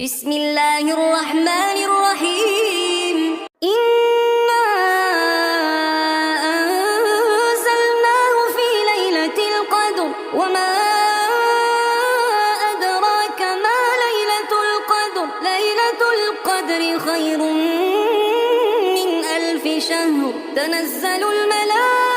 بسم الله الرحمن الرحيم. إنا أنزلناه في ليلة القدر وما أدراك ما ليلة القدر. ليلة القدر خير من 1000 شهر. تنزل الملائكة